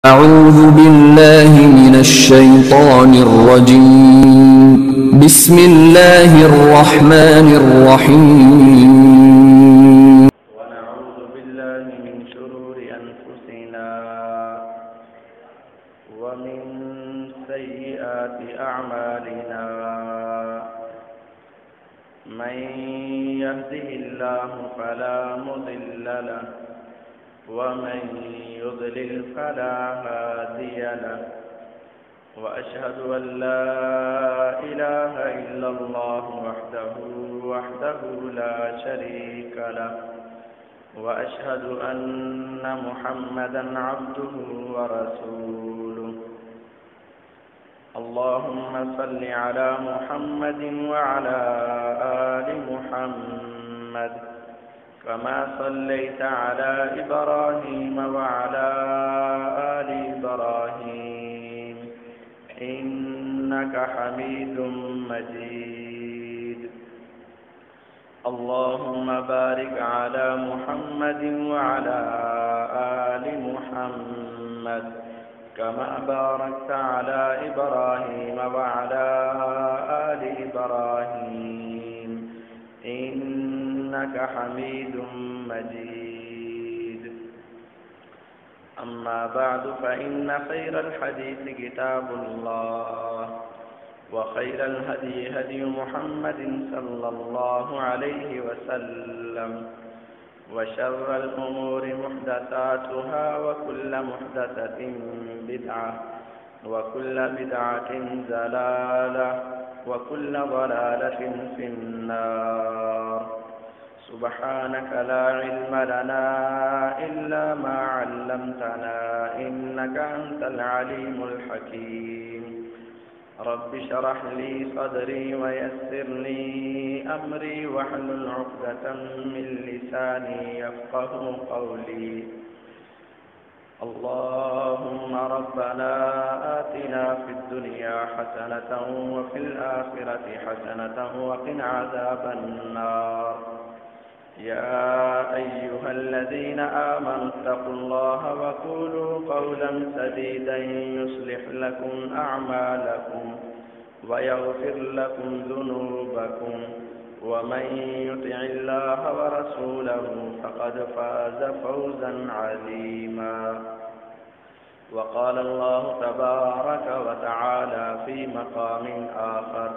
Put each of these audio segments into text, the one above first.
أعوذ بالله من الشيطان الرجيم بسم الله الرحمن الرحيم ونعوذ بالله من شرور أنفسنا ومن سيئات أعمالنا من يهده الله فلا مضل له ومن يضلل فلا هادي له وأشهد أن لا إله إلا الله وحده لا شريك له وأشهد أن محمدا عبده ورسوله اللهم صل على محمد وعلى آل محمد كما صليت على إبراهيم وعلى آل إبراهيم إنك حميد مجيد اللهم بارك على محمد وعلى آل محمد كما باركت على إبراهيم وعلى آل إبراهيم إنك حميد مجيد أما بعد فإن خير الحديث كتاب الله وخير الهدي هدي محمد صلى الله عليه وسلم وشر الأمور محدثاتها وكل محدثة بدعة وكل بدعة ضلالة وكل ضلالة في النار سبحانك لا علم لنا إلا ما علمتنا إنك أنت العليم الحكيم رب اشرح لي صدري ويسر لي أمري واحلل عقدة من لساني يفقه قولي اللهم ربنا آتنا في الدنيا حسنة وفي الآخرة حسنة وقنا عذاب النار يا أيها الذين آمنوا اتقوا الله وقولوا قولا سديدا يصلح لكم أعمالكم ويغفر لكم ذنوبكم ومن يطع الله ورسوله فقد فاز فوزا عظيما وقال الله تبارك وتعالى في مقام آخر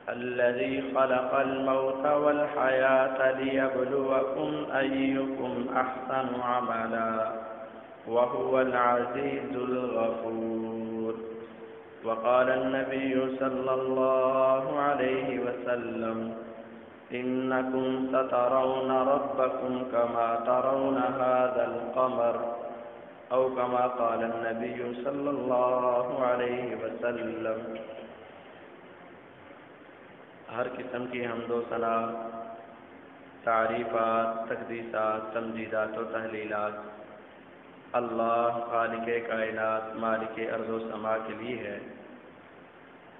الذي خلق الموت والحياة ليبلوكم أيكم أحسن عملا وهو العزيز الغفور وقال النبي صلى الله عليه وسلم إنكم سترون ربكم كما ترون هذا القمر أو كما قال النبي صلى الله عليه وسلم ہر قسم کی حمد و ثنا، تعریفات، تقدیسات، تمجیدات و تحلیلات اللہ خالق کائنات مالک ارض و سما کے لیے ہے،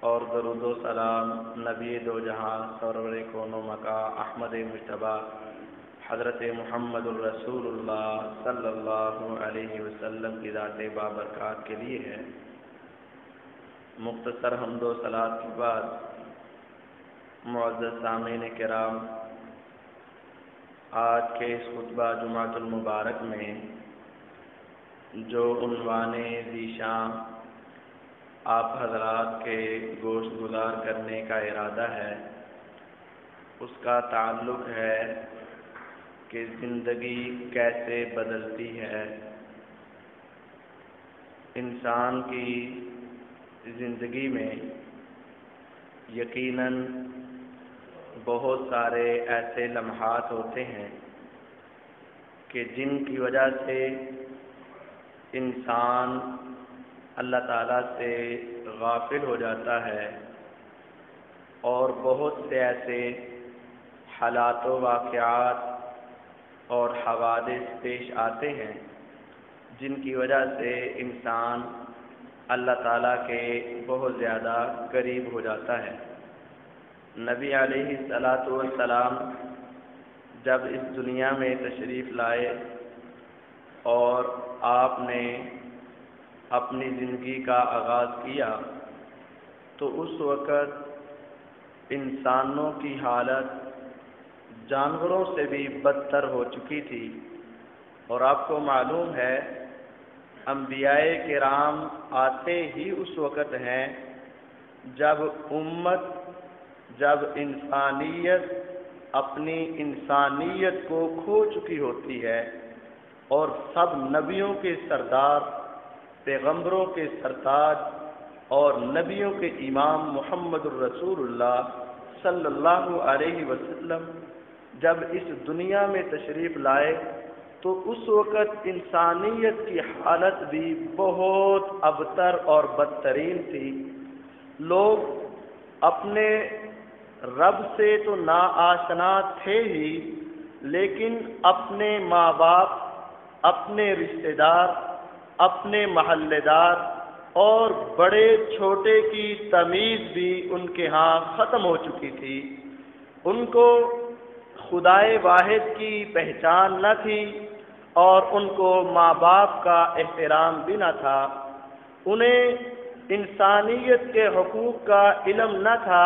اور درود و سلام نبی دو جہاں سرور کون و مکا احمد مجتبیٰ حضرت محمد الرسول اللہ صلی اللہ علیہ وسلم کی ذات بابرکات کے لیے ہے۔ مختصر حمد و صلات کے بعد معزز سامعین کرام، آج کے اس خطبہ جمعۃ المبارک میں جو عنوان ذیشان آپ حضرات کے گوشت گزار کرنے کا ارادہ ہے، اس کا تعلق ہے کہ زندگی کیسے بدلتی ہے۔ انسان کی زندگی میں یقیناً بہت سارے ایسے لمحات ہوتے ہیں کہ جن کی وجہ سے انسان اللہ تعالیٰ سے غافل ہو جاتا ہے، اور بہت سے ایسے حالات و واقعات اور حوادث پیش آتے ہیں جن کی وجہ سے انسان اللہ تعالیٰ کے بہت زیادہ قریب ہو جاتا ہے۔ نبی علیہ الصلاۃ والسلام جب اس دنیا میں تشریف لائے اور آپ نے اپنی زندگی کا آغاز کیا تو اس وقت انسانوں کی حالت جانوروں سے بھی بدتر ہو چکی تھی، اور آپ کو معلوم ہے انبیاء کرام آتے ہی اس وقت ہیں جب انسانیت اپنی انسانیت کو کھو چکی ہوتی ہے، اور سب نبیوں کے سردار، پیغمبروں کے سرتاج اور نبیوں کے امام محمد الرسول اللہ صلی اللہ علیہ وسلم جب اس دنیا میں تشریف لائے تو اس وقت انسانیت کی حالت بھی بہت ابتر اور بدترین تھی۔ لوگ اپنے رب سے تو ناآشنا تھے ہی، لیکن اپنے ماں باپ، اپنے رشتہ دار، اپنے محلے دار اور بڑے چھوٹے کی تمیز بھی ان کے ہاں ختم ہو چکی تھی۔ ان کو خدائے واحد کی پہچان نہ تھی، اور ان کو ماں باپ کا احترام بھی نہ تھا۔ انہیں انسانیت کے حقوق کا علم نہ تھا،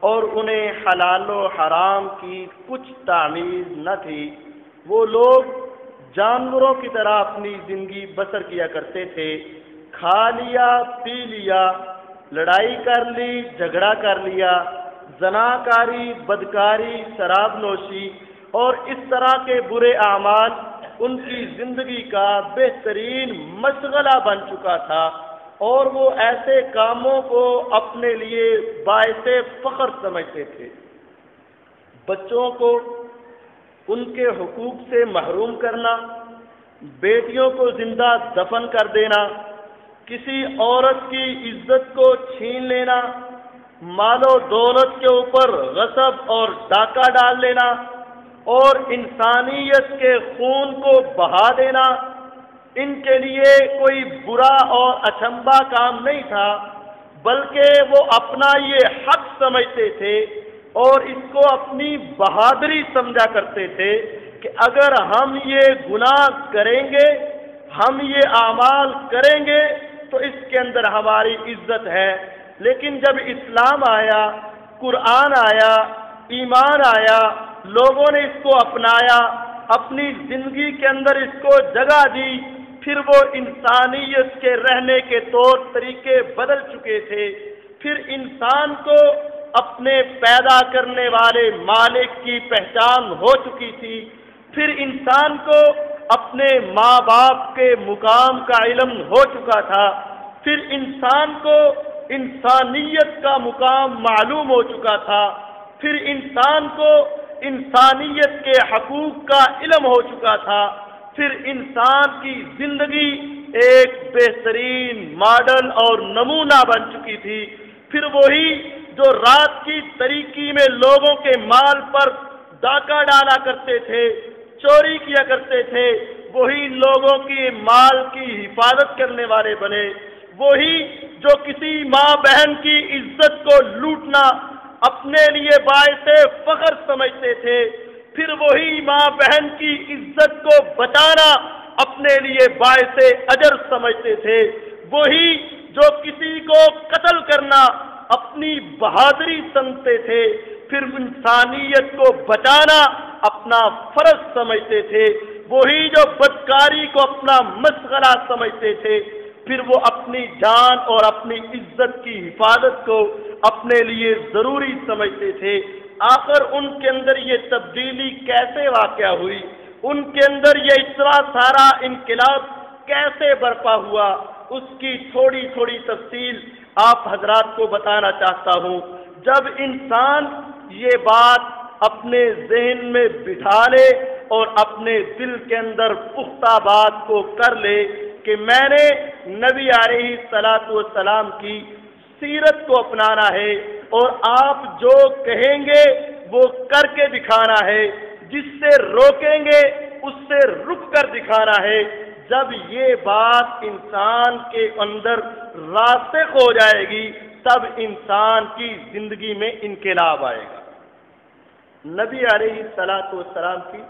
اور انہیں حلال و حرام کی کچھ تمیز نہ تھی۔ وہ لوگ جانوروں کی طرح اپنی زندگی بسر کیا کرتے تھے، کھا لیا، پی لیا، لڑائی کر لی، جھگڑا کر لیا، زناکاری، بدکاری، شراب نوشی اور اس طرح کے برے اعمال ان کی زندگی کا بہترین مشغلہ بن چکا تھا، اور وہ ایسے کاموں کو اپنے لیے باعث فخر سمجھتے تھے۔ بچوں کو ان کے حقوق سے محروم کرنا، بیٹیوں کو زندہ دفن کر دینا، کسی عورت کی عزت کو چھین لینا، مال و دولت کے اوپر غصب اور ڈاکہ ڈال لینا، اور انسانیت کے خون کو بہا دینا، ان کے لیے کوئی برا اور اچنبھا کام نہیں تھا، بلکہ وہ اپنا یہ حق سمجھتے تھے اور اس کو اپنی بہادری سمجھا کرتے تھے کہ اگر ہم یہ گناہ کریں گے، ہم یہ اعمال کریں گے تو اس کے اندر ہماری عزت ہے۔ لیکن جب اسلام آیا، قرآن آیا، ایمان آیا، لوگوں نے اس کو اپنایا، اپنی زندگی کے اندر اس کو جگہ دی، پھر وہ انسانیت کے رہنے کے طور طریقے بدل چکے تھے۔ پھر انسان کو اپنے پیدا کرنے والے مالک کی پہچان ہو چکی تھی، پھر انسان کو اپنے ماں باپ کے مقام کا علم ہو چکا تھا، پھر انسان کو انسانیت کا مقام معلوم ہو چکا تھا، پھر انسان کو انسانیت کے حقوق کا علم ہو چکا تھا، پھر انسان کی زندگی ایک بہترین ماڈل اور نمونہ بن چکی تھی۔ پھر وہی جو رات کی تاریکی میں لوگوں کے مال پر ڈاکہ ڈالا کرتے تھے، چوری کیا کرتے تھے، وہی لوگوں کی مال کی حفاظت کرنے والے بنے۔ وہی جو کسی ماں بہن کی عزت کو لوٹنا اپنے لیے باعث فخر سمجھتے تھے، پھر وہی ماں بہن کی عزت کو بچانا اپنے لیے باعث اجر سمجھتے تھے، وہی جو کسی کو قتل کرنا اپنی بہادری سمجھتے تھے، پھر انسانیت کو بچانا اپنا فرض سمجھتے تھے، وہی جو بدکاری کو اپنا مشغلہ سمجھتے تھے، پھر وہ اپنی جان اور اپنی عزت کی حفاظت کو اپنے لیے ضروری سمجھتے تھے۔ آخر ان کے اندر یہ تبدیلی کیسے واقع ہوئی؟ ان کے اندر یہ اتنا سارا انقلاب کیسے برپا ہوا؟ اس کی تھوڑی تھوڑی تفصیل آپ حضرات کو بتانا چاہتا ہوں۔ جب انسان یہ بات اپنے ذہن میں بٹھا لے اور اپنے دل کے اندر پختہ بات کو کر لے کہ میں نے نبی علیہ الصلوۃ والسلام کی سیرت کو اپنانا ہے، اور آپ جو کہیں گے وہ کر کے دکھانا ہے، جس سے روکیں گے اس سے رک کر دکھانا ہے، جب یہ بات انسان کے اندر راسخ ہو جائے گی تب انسان کی زندگی میں انقلاب آئے گا۔ نبی علیہ الصلوۃ والسلام کی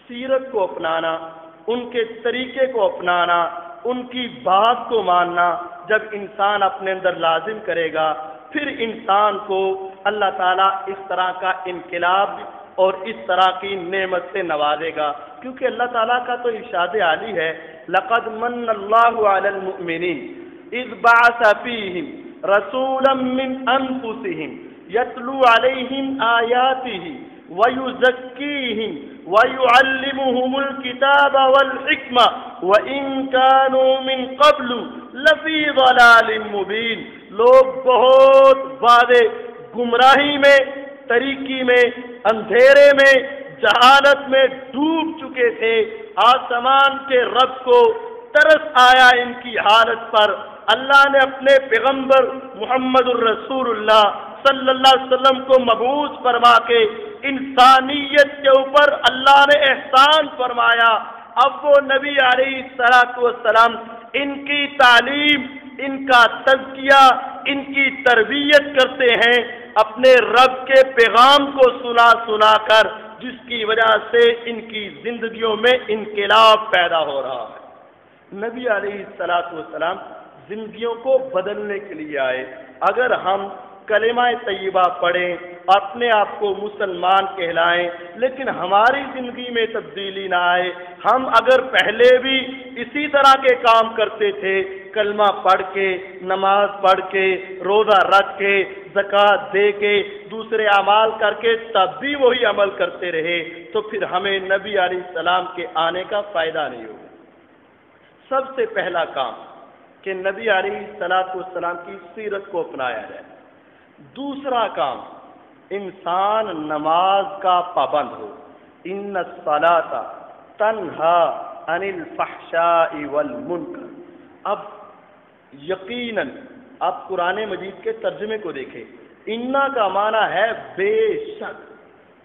سیرت کو اپنانا، ان کے طریقے کو اپنانا، ان کی بات کو ماننا جب انسان اپنے اندر لازم کرے گا، پھر انسان کو اللہ تعالیٰ اس طرح کا انقلاب اور اس طرح کی نعمت سے نوازے گا، کیونکہ اللہ تعالیٰ کا تو ارشاد عالی ہے، لقد من اللہ علی المؤمنین اذ بعث فیہم رسولا من انفسہم یتلو علیہم آیاتہ ویزکیہم وَيُعَلِّمُهُمُ الْكِتَابَ وَالْحِكْمَةَ وَإِن كَانُوا مِن قَبْلُ لَفِي ضَلَالٍ مُبِينٍ۔ لوگ بہت واضح گمراہی میں، طریقی میں، اندھیرے میں، جہالت میں ڈوب چکے تھے۔ آسمان کے رب کو ترس آیا ان کی حالت پر۔ اللہ نے اپنے پیغمبر محمد الرسول اللہ صلی اللہ علیہ وسلم کو مبعوث فرما کے انسانیت کے اوپر اللہ نے احسان فرمایا۔ اب وہ نبی علیہ الصلوۃ والسلام ان کی تعلیم، ان کا تزکیہ، ان کی تربیت کرتے ہیں اپنے رب کے پیغام کو سنا سنا کر، جس کی وجہ سے ان کی زندگیوں میں انقلاب پیدا ہو رہا ہے۔ نبی علیہ الصلوۃ والسلام زندگیوں کو بدلنے کے لیے آئے۔ اگر ہم کلمہ طیبہ پڑھیں، اپنے آپ کو مسلمان کہلائیں، لیکن ہماری زندگی میں تبدیلی نہ آئے، ہم اگر پہلے بھی اسی طرح کے کام کرتے تھے، کلمہ پڑھ کے، نماز پڑھ کے، روزہ رکھ کے، زکوٰۃ دے کے، دوسرے اعمال کر کے، تب بھی وہی عمل کرتے رہے، تو پھر ہمیں نبی علیہ السلام کے آنے کا فائدہ نہیں ہوگا۔ سب سے پہلا کام کہ نبی علیہ السلام کی سیرت کو اپنایا جائے۔ دوسرا کام، انسان نماز کا پابند ہو۔ ان الصلاۃ تنہا عن الفحشاء والمنکر۔ اب یقیناً آپ قرآن مجید کے ترجمے کو دیکھیں، انا کا معنی ہے بے شک،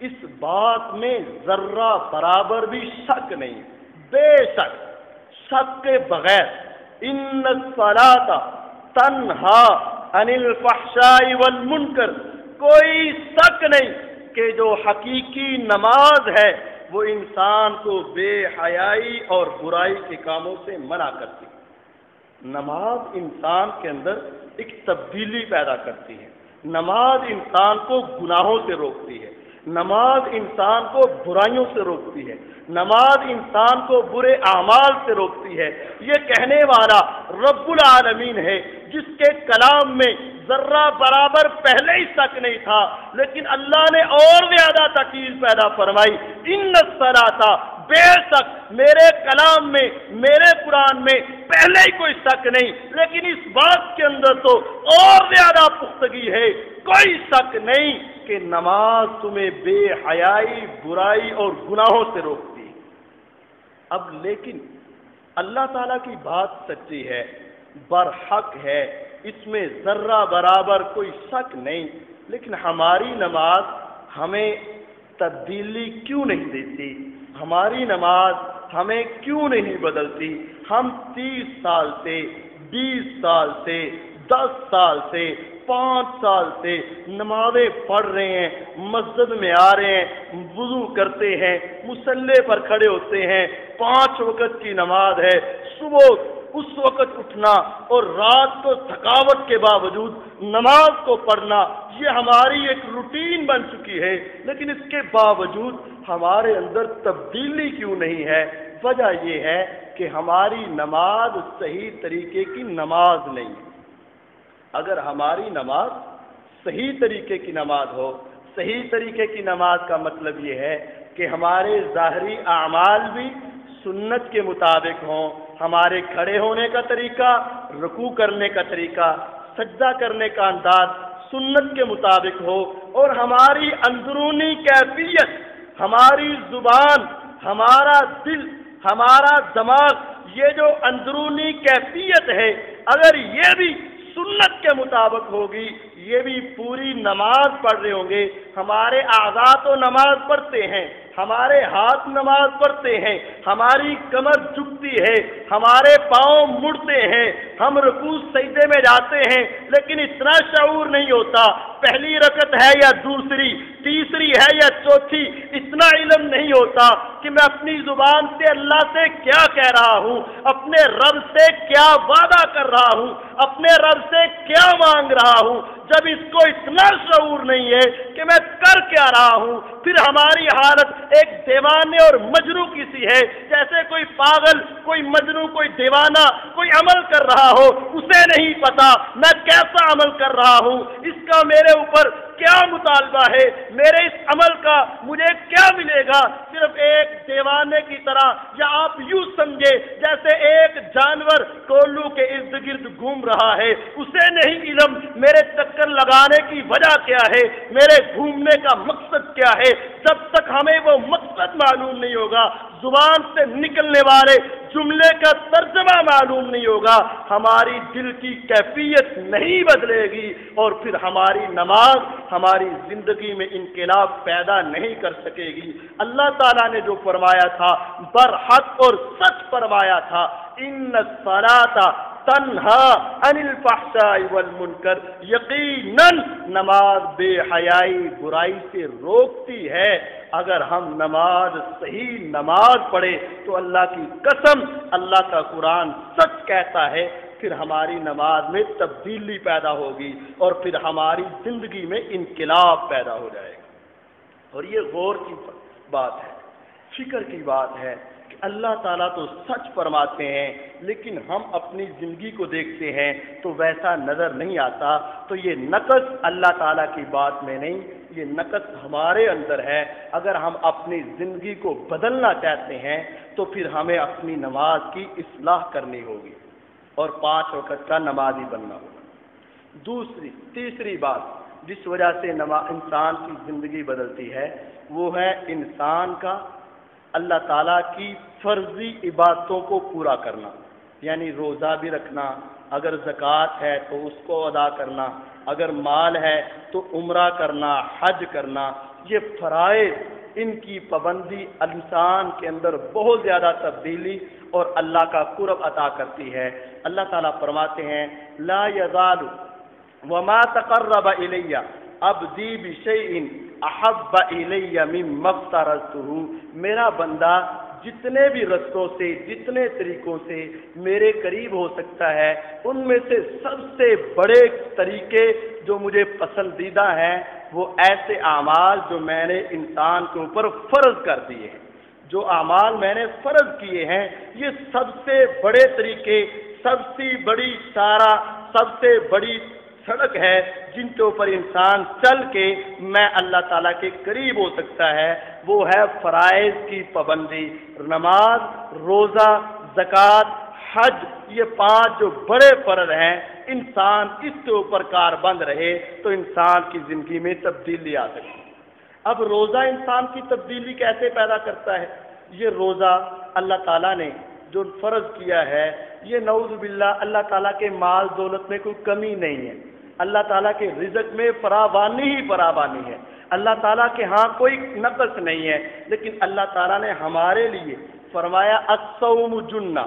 اس بات میں ذرہ برابر بھی شک نہیں، بے شک، شک کے بغیر۔ ان الصلاۃ تنہا عن الفحشاء والمنکر، کوئی شک نہیں کہ جو حقیقی نماز ہے وہ انسان کو بے حیائی اور برائی کے کاموں سے منع کرتی ہے۔ نماز انسان کے اندر ایک تبدیلی پیدا کرتی ہے، نماز انسان کو گناہوں سے روکتی ہے، نماز انسان کو برائیوں سے روکتی ہے، نماز انسان کو برے اعمال سے روکتی ہے۔ یہ کہنے والا رب العالمین ہے، جس کے کلام میں ذرہ برابر پہلے ہی شک نہیں تھا، لیکن اللہ نے اور زیادہ تاکید پیدا فرمائی۔ ان الصلاۃ، بے شک میرے کلام میں، میرے قرآن میں پہلے ہی کوئی شک نہیں، لیکن اس بات کے اندر تو اور زیادہ پختگی ہے، کوئی شک نہیں کہ نماز تمہیں بے حیائی، برائی اور گناہوں سے روکتی ہے۔ اب لیکن اللہ تعالیٰ کی بات سچی ہے، برحق ہے، اس میں ذرہ برابر کوئی شک نہیں، لیکن ہماری نماز ہمیں تبدیلی کیوں نہیں دیتی؟ ہماری نماز ہمیں کیوں نہیں بدلتی؟ ہم 30 سال سے، 20 سال سے، 10 سال سے، 5 سال سے نمازیں پڑھ رہے ہیں، مسجد میں آ رہے ہیں، وضو کرتے ہیں، مصلی پر کھڑے ہوتے ہیں، 5 وقت کی نماز ہے، صبح اس وقت اٹھنا اور رات کو تھکاوٹ کے باوجود نماز کو پڑھنا، یہ ہماری ایک روٹین بن چکی ہے، لیکن اس کے باوجود ہمارے اندر تبدیلی کیوں نہیں ہے؟ وجہ یہ ہے کہ ہماری نماز صحیح طریقے کی نماز نہیں ہے۔ اگر ہماری نماز صحیح طریقے کی نماز ہو، صحیح طریقے کی نماز کا مطلب یہ ہے کہ ہمارے ظاہری اعمال بھی سنت کے مطابق ہوں، ہمارے کھڑے ہونے کا طریقہ، رکوع کرنے کا طریقہ، سجدہ کرنے کا انداز سنت کے مطابق ہو، اور ہماری اندرونی کیفیت، ہماری زبان، ہمارا دل، ہمارا دماغ، یہ جو اندرونی کیفیت ہے، اگر یہ بھی سنت کے مطابق ہوگی، یہ بھی پوری نماز پڑھ رہے ہوں گے، ہمارے اعضاء تو نماز پڑھتے ہیں، ہمارے ہاتھ نماز پڑھتے ہیں، ہماری کمر جھکتی ہے، ہمارے پاؤں مڑتے ہیں، ہم رکوع سجدے میں جاتے ہیں، لیکن اتنا شعور نہیں ہوتا پہلی رکعت ہے یا دوسری، تیسری ہے یا چوتھی، اتنا علم نہیں ہوتا کہ میں اپنی زبان سے اللہ سے کیا کہہ رہا ہوں، اپنے رب سے کیا وعدہ کر رہا ہوں، اپنے رب سے کیا مانگ رہا ہوں۔ جب اس کو اتنا شعور نہیں ہے کہ میں کر کیا رہا ہوں، پھر ہماری حالت ایک دیوانے اور مجنوں کی سی ہے، جیسے کوئی پاگل، کوئی مجنوں، کوئی دیوانہ کوئی عمل کر رہا ہو، اسے نہیں پتا میں کیسا عمل کر رہا ہوں، اس کا میرے اوپر کیا مطالبہ ہے، میرے اس عمل کا مجھے کیا ملے گا، صرف ایک دیوانے کی طرح، یا آپ یوں سمجھے جیسے ایک جانور کولو کے ارد گرد گھوم رہا ہے، اسے نہیں علم میرے چکر لگانے کی وجہ کیا ہے، میرے گھومنے کا مقصد کیا ہے۔ جب تک ہمیں وہ مقصد معلوم نہیں ہوگا، زبان سے نکلنے والے جملے کا ترجمہ معلوم نہیں ہوگا، ہماری دل کی کیفیت نہیں بدلے گی، اور پھر ہماری نماز ہماری زندگی میں انقلاب پیدا نہیں کر سکے گی۔ اللہ تعالیٰ نے جو فرمایا تھا برحق اور سچ فرمایا تھا، ان الصلاۃ تنہا عن الفحشاء والمنکر، یقیناً نماز بے حیائی برائی سے روکتی ہے۔ اگر ہم نماز صحیح نماز پڑھے تو اللہ کی قسم اللہ کا قرآن سچ کہتا ہے، پھر ہماری نماز میں تبدیلی پیدا ہوگی اور پھر ہماری زندگی میں انقلاب پیدا ہو جائے گا۔ اور یہ غور کی بات ہے، فکر کی بات ہے کہ اللہ تعالیٰ تو سچ فرماتے ہیں، لیکن ہم اپنی زندگی کو دیکھتے ہیں تو ویسا نظر نہیں آتا۔ تو یہ نقص اللہ تعالیٰ کی بات میں نہیں، یہ نقص ہمارے اندر ہے۔ اگر ہم اپنی زندگی کو بدلنا چاہتے ہیں تو پھر ہمیں اپنی نماز کی اصلاح کرنی ہوگی اور 5 وقت کا نمازی بننا ہوگا۔ تیسری بات جس وجہ سے انسان کی زندگی بدلتی ہے، وہ ہے انسان کا اللہ تعالیٰ کی فرضی عبادتوں کو پورا کرنا، یعنی روزہ بھی رکھنا، اگر زکوٰۃ ہے تو اس کو ادا کرنا، اگر مال ہے تو عمرہ کرنا، حج کرنا۔ یہ فرائض، ان کی پابندی انسان کے اندر بہت زیادہ تبدیلی اور اللہ کا قرب عطا کرتی ہے۔ اللہ تعالیٰ فرماتے ہیں لا یزال وما تقرب الی عبدی بشیء احب الی مما افترضتہ، میرا بندہ جتنے بھی رستوں سے، جتنے طریقوں سے میرے قریب ہو سکتا ہے، ان میں سے سب سے بڑے طریقے جو مجھے پسندیدہ ہیں وہ ایسے اعمال جو میں نے انسان کے اوپر فرض کر دیے ہیں۔ جو اعمال میں نے فرض کیے ہیں، یہ سب سے بڑے طریقے، سب سے بڑی شارع، سب سے بڑی سڑک ہے جن کے اوپر انسان چل کے میں اللہ تعالیٰ کے قریب ہو سکتا ہے، وہ ہے فرائض کی پابندی۔ نماز، روزہ، زکوٰۃ، حج، یہ 5 جو بڑے فرض ہیں، انسان اس کے اوپر کاربند رہے تو انسان کی زندگی میں تبدیلی آ سکتی ہے۔ اب روزہ انسان کی تبدیلی کیسے پیدا کرتا ہے؟ یہ روزہ اللہ تعالیٰ نے جو فرض کیا ہے، یہ نعوذ باللہ اللہ تعالیٰ کے مال دولت میں کوئی کمی نہیں ہے، اللہ تعالیٰ کے رزق میں فراوانی ہی فراوانی ہے، اللہ تعالیٰ کے ہاں کوئی نقص نہیں ہے، لیکن اللہ تعالیٰ نے ہمارے لیے فرمایا الصوم جنہ،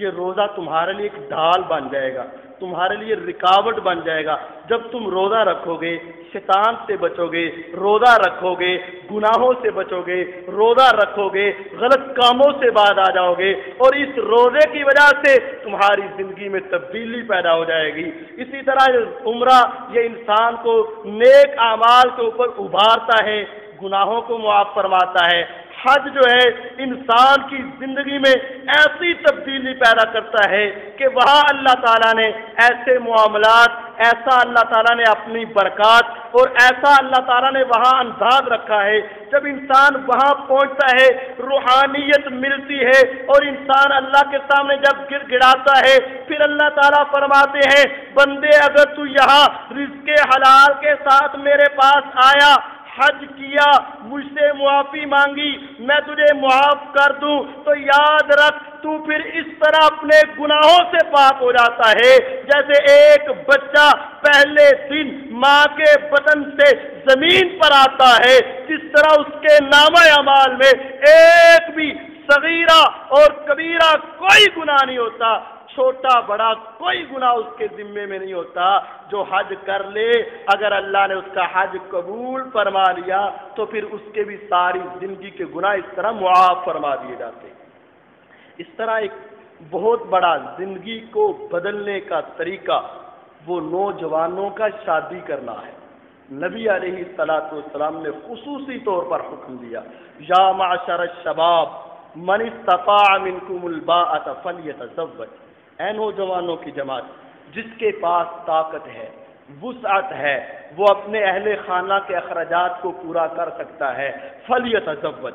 یہ روزہ تمہارے لیے ایک ڈھال بن جائے گا، تمہارے لیے رکاوٹ بن جائے گا۔ جب تم روزہ رکھو گے شیطان سے بچو گے، روزہ رکھو گے گناہوں سے بچو گے، روزہ رکھو گے غلط کاموں سے بعد آ جاؤ گے، اور اس روزے کی وجہ سے تمہاری زندگی میں تبدیلی پیدا ہو جائے گی۔ اسی طرح عمرہ یہ انسان کو نیک اعمال کے اوپر ابھارتا ہے، گناہوں کو معاف فرماتا ہے۔ حج جو ہے انسان کی زندگی میں ایسی تبدیلی پیدا کرتا ہے کہ وہاں اللہ تعالیٰ نے ایسے معاملات، ایسا اللہ تعالیٰ نے اپنی برکات اور ایسا اللہ تعالیٰ نے وہاں انداز رکھا ہے، جب انسان وہاں پہنچتا ہے روحانیت ملتی ہے، اور انسان اللہ کے سامنے جب گر گڑاتا ہے، پھر اللہ تعالیٰ فرماتے ہیں بندے اگر تو یہاں رزق حلال کے ساتھ میرے پاس آیا، حج کیا، مجھ سے معافی مانگی، میں تجھے معاف کر دوں، تو یاد رکھ تو پھر اس طرح اپنے گناہوں سے پاک ہو جاتا ہے جیسے ایک بچہ پہلے دن ماں کے بطن سے زمین پر آتا ہے، جس طرح اس کے نامہ اعمال میں ایک بھی صغیرہ اور کبیرہ کوئی گناہ نہیں ہوتا، چھوٹا بڑا کوئی گناہ اس کے ذمے میں نہیں ہوتا۔ جو حج کر لے، اگر اللہ نے اس کا حج قبول فرما لیا تو پھر اس کے بھی ساری زندگی کے گناہ اس طرح معاف فرما دیے جاتے ہیں۔ اس طرح ایک بہت بڑا زندگی کو بدلنے کا طریقہ وہ نوجوانوں کا شادی کرنا ہے۔ نبی علیہ الصلوۃ والسلام نے خصوصی طور پر حکم دیا، یا معشر الشباب من استطاع منکم الباءۃ فلیتزوج، اے نوجوانوں کی جماعت، جس کے پاس طاقت ہے، وسعت ہے، وہ اپنے اہل خانہ کے اخراجات کو پورا کر سکتا ہے، فلیتزوج،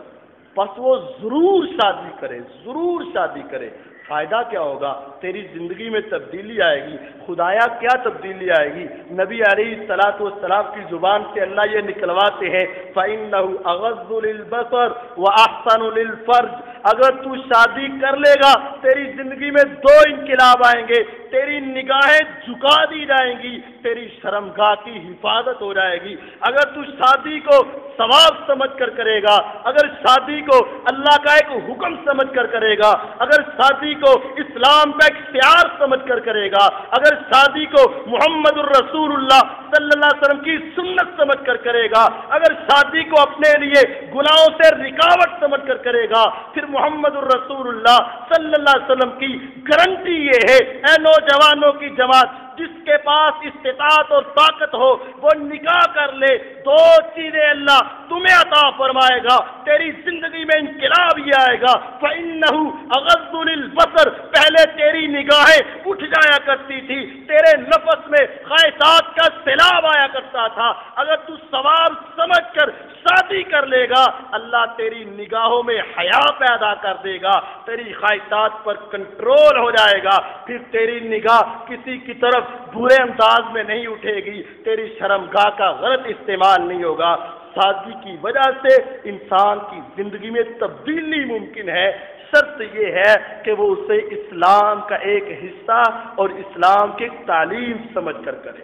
پس وہ ضرور شادی کرے، ضرور شادی کرے۔ فائدہ کیا ہوگا؟ تیری زندگی میں تبدیلی آئے گی۔ خدایا کیا تبدیلی آئے گی؟ نبی علیہ الصلوۃ والسلام کی زبان سے اللہ یہ نکلواتے ہیں، فَإِنَّهُ أَغَضُّ لِلْبَصَرِ وَأَحْسَنُ لِلْفَرْجِ، اگر تو شادی کر لے گا تیری زندگی میں دو انقلاب آئیں گے، تیری نگاہیں جھکا دی جائیں گی، تیری شرمگاہ کی حفاظت ہو جائے گی۔ اگر تو شادی کو ثواب سمجھ کر کرے گا، اگر شادی کو اللہ کا ایک حکم سمجھ کر کرے گا، اگر شادی کو اسلام کا ایک شعار سمجھ کر کرے گا، اگر شادی کو محمد الرسول اللہ صلی اللہ علیہ وسلم کی سنت سمجھ کر کرے گا، اگر شادی کو اپنے لیے گناہوں سے رکاوٹ سمجھ کر کرے گا، پھر محمد الرسول اللہ صلی اللہ علیہ وسلم کی گارنٹی یہ ہے، اے نوجوانوں کی جماعت، جس کے پاس استطاعت اور طاقت ہو وہ نکاح کر لے، دو چیزیں اللہ تمہیں عطا فرمائے گا، تیری زندگی میں انقلاب یہ آئے گا، فَإِنَّهُ أَغَضُّ لِلْبَصَرِ، پہلے تیری نگاہیں اٹھ جایا کرتی تھی، تیرے نفس میں خواہشات کا سیلاب آیا کرتا تھا، اگر تو ثواب سمجھ کر شادی کر لے گا اللہ تیری نگاہوں میں حیا پیدا کر دے گا، تیری خواہشات پر کنٹرول ہو جائے گا، پھر تیری نگاہ کسی کی طرف برے انداز میں نہیں اٹھے گی، تیری شرمگاہ کا غلط استعمال نہیں ہوگا۔ شادی کی وجہ سے انسان کی زندگی میں تبدیلی ممکن ہے، شرط یہ ہے کہ وہ اسے اسلام کا ایک حصہ اور اسلام کی تعلیم سمجھ کر کرے۔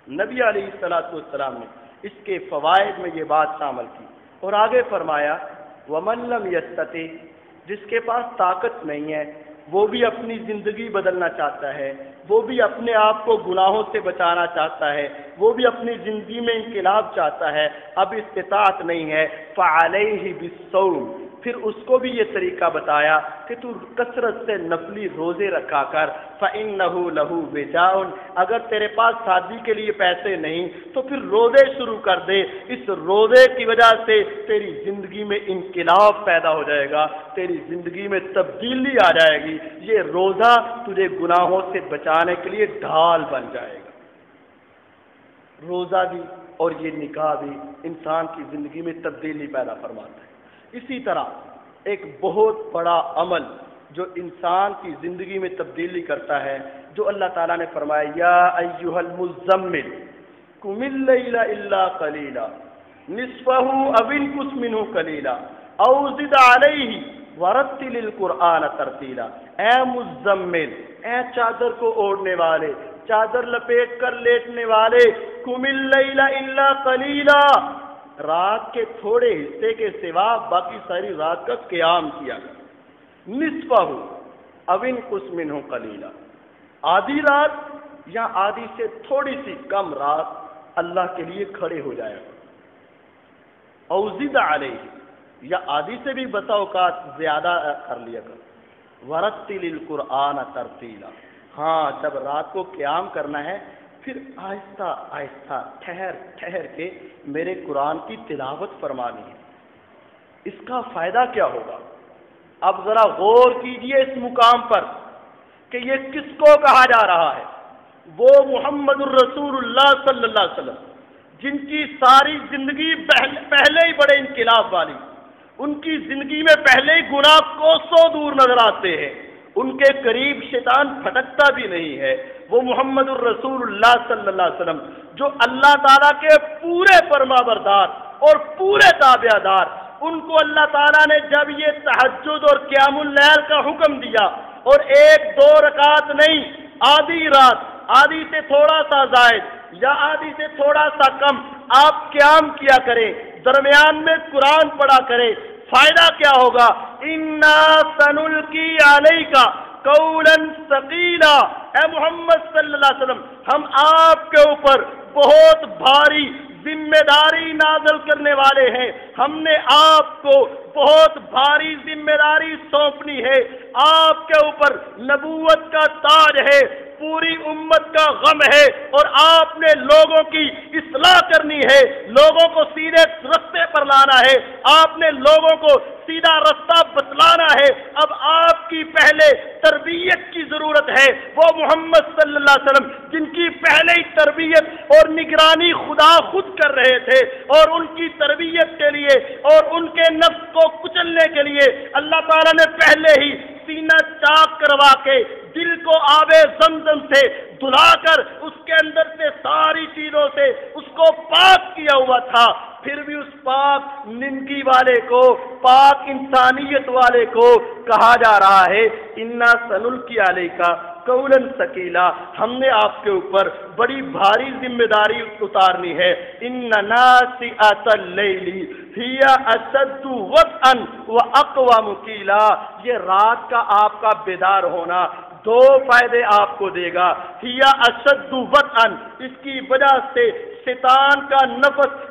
نبی علیہ الصلوۃ والسلام نے اس کے فوائد میں یہ بات شامل کی اور آگے فرمایا، وَمَن لَّمْ يَسْتَطِعْ، جس کے پاس طاقت نہیں ہے، وہ بھی اپنی زندگی بدلنا چاہتا ہے، وہ بھی اپنے آپ کو گناہوں سے بچانا چاہتا ہے، وہ بھی اپنی زندگی میں انقلاب چاہتا ہے، اب استطاعت نہیں ہے، فَعَلَيْهِ بِالصَّوْمِ، پھر اس کو بھی یہ طریقہ بتایا کہ تو کثرت سے نفلی روزے رکھا کر، فَإِنَّهُ لَهُ وِجَاءٌ، اگر تیرے پاس شادی کے لیے پیسے نہیں تو پھر روزے شروع کر دے، اس روزے کی وجہ سے تیری زندگی میں انقلاب پیدا ہو جائے گا، تیری زندگی میں تبدیلی آ جائے گی، یہ روزہ تجھے گناہوں سے بچانے کے لیے ڈھال بن جائے گا۔ روزہ بھی اور یہ نکاح بھی انسان کی زندگی میں تبدیلی پیدا فرماتا ہے۔ اسی طرح ایک بہت بڑا عمل جو انسان کی زندگی میں تبدیلی کرتا ہے، جو اللہ تعالیٰ نے فرمایا، یا ایھا المزمل قم اللیل الا قلیلا نصفہ او انقص منہ قلیلا او زد علیہ ورتل القرآن ترتیلا، اے مزمل، اے چادر کو اوڑھنے والے، چادر لپیٹ کر لیٹنے والے، قم اللیل الا قلیلا، رات کے تھوڑے حصے کے سوا باقی ساری رات کا قیام کیا، نصفہ او انقص منہ قلیلا، آدھی رات یا آدھی سے تھوڑی سی کم رات اللہ کے لیے کھڑے ہو جائے گا، او زد علیہ، یا آدھی سے بھی بسا اوقات زیادہ کر لیا کر، ورتل القرآن ترتیلا، ہاں جب رات کو قیام کرنا ہے پھر آہستہ آہستہ ٹھہر ٹھہر کے میرے قرآن کی تلاوت فرمانی ہے۔ اس کا فائدہ کیا ہوگا؟ اب ذرا غور کیجئے اس مقام پر کہ یہ کس کو کہا جا رہا ہے؟ وہ محمد الرسول اللہ صلی اللہ علیہ وسلم جن کی ساری زندگی پہلے ہی بڑے انقلاب والی، ان کی زندگی میں پہلے ہی گناہ کوسوں دور نظر آتے ہیں، ان کے قریب شیطان پھٹکتا بھی نہیں ہے۔ وہ محمد الرسول اللہ صلی اللہ علیہ وسلم جو اللہ تعالیٰ کے پورے فرما بردار اور پورے تابعدار۔ ان کو اللہ تعالیٰ نے جب یہ تہجد اور قیام اللیل کا حکم دیا اور 1-2 رکعت نہیں، آدھی رات، آدھی سے تھوڑا سا زائد یا آدھی سے تھوڑا سا کم آپ قیام کیا کریں، درمیان میں قرآن پڑھا کریں، فائدہ کیا ہوگا؟ اِنَّا سَنُلْقِي عَلَيْكَ قَوْلًا ثَقِيلًا، اے محمد صلی اللہ علیہ وسلم، ہم آپ کے اوپر بہت بھاری ذمہ داری نازل کرنے والے ہیں، ہم نے آپ کو بہت بھاری ذمہ داری سونپنی ہے، آپ کے اوپر نبوت کا تاج ہے، پوری امت کا غم ہے، اور آپ نے لوگوں کی اصلاح کرنی ہے، لوگوں کو سیدھے رستے پر لانا ہے، آپ نے لوگوں کو سیدھا رستہ بتلانا ہے۔ اب آپ کی پہلے تربیت کی ضرورت ہے، وہ محمد صلی اللہ علیہ وسلم جن کی پہلے ہی تربیت اور نگرانی خدا خود کر رہے تھے، اور ان کی تربیت کے لیے اور ان کے نفس کو کچلنے کے لیے اللہ تعالیٰ نے پہلے ہی سینہ چاک کروا کے دل کو آب زمزم سے دھلا کر اس کے اندر سے ساری چیزوں سے اس کو پاک کیا ہوا تھا۔ پھر بھی اس پاک ننگی والے کو، پاک انسانیت والے کو کہا جا رہا ہے اِنَّا سَنُلْقِي عَلَيْكَ قَوْلًا ثَقِيلًا، ہم نے آپ کے اوپر بڑی بھاری ذمہ داری اتارنی ہے۔ إِنَّ نَاشِئَةَ اللَّيْلِ هِيَ أَشَدُّ وَطْئًا وَأَقْوَمُ قِيلًا، یہ رات کا آپ کا بیدار ہونا 2 فائدے آپ کو دے گا۔ ہِیَ أَشَدُّ وَطْئًا، اس کی وجہ سے شیطان کا نفس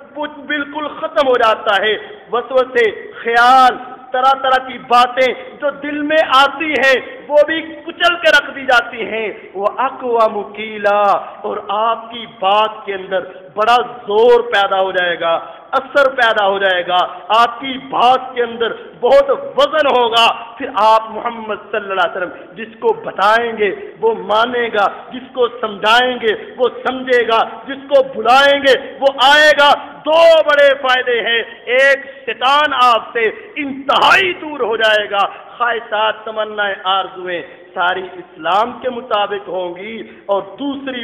بالکل ختم ہو جاتا ہے، وسوسے، خیال، طرح طرح کی باتیں جو دل میں آتی ہیں وہ بھی کچل کے رکھ دی جاتی ہیں۔ وہ اقوام قیلا، اور آپ کی بات کے اندر بڑا زور پیدا ہو جائے گا، اثر پیدا ہو جائے گا، آپ کی بات کے اندر بہت وزن ہوگا۔ پھر آپ محمد صلی اللہ علیہ وسلم جس کو بتائیں گے وہ مانے گا، جس کو سمجھائیں گے وہ سمجھے گا، جس کو بلائیں گے وہ آئے گا۔ 2 بڑے فائدے ہیں، ایک شیطان آپ سے انتہائی دور ہو جائے گا، خواہشات، تمنائیں، آرزویں ساری اسلام کے مطابق ہوں گی، اور دوسری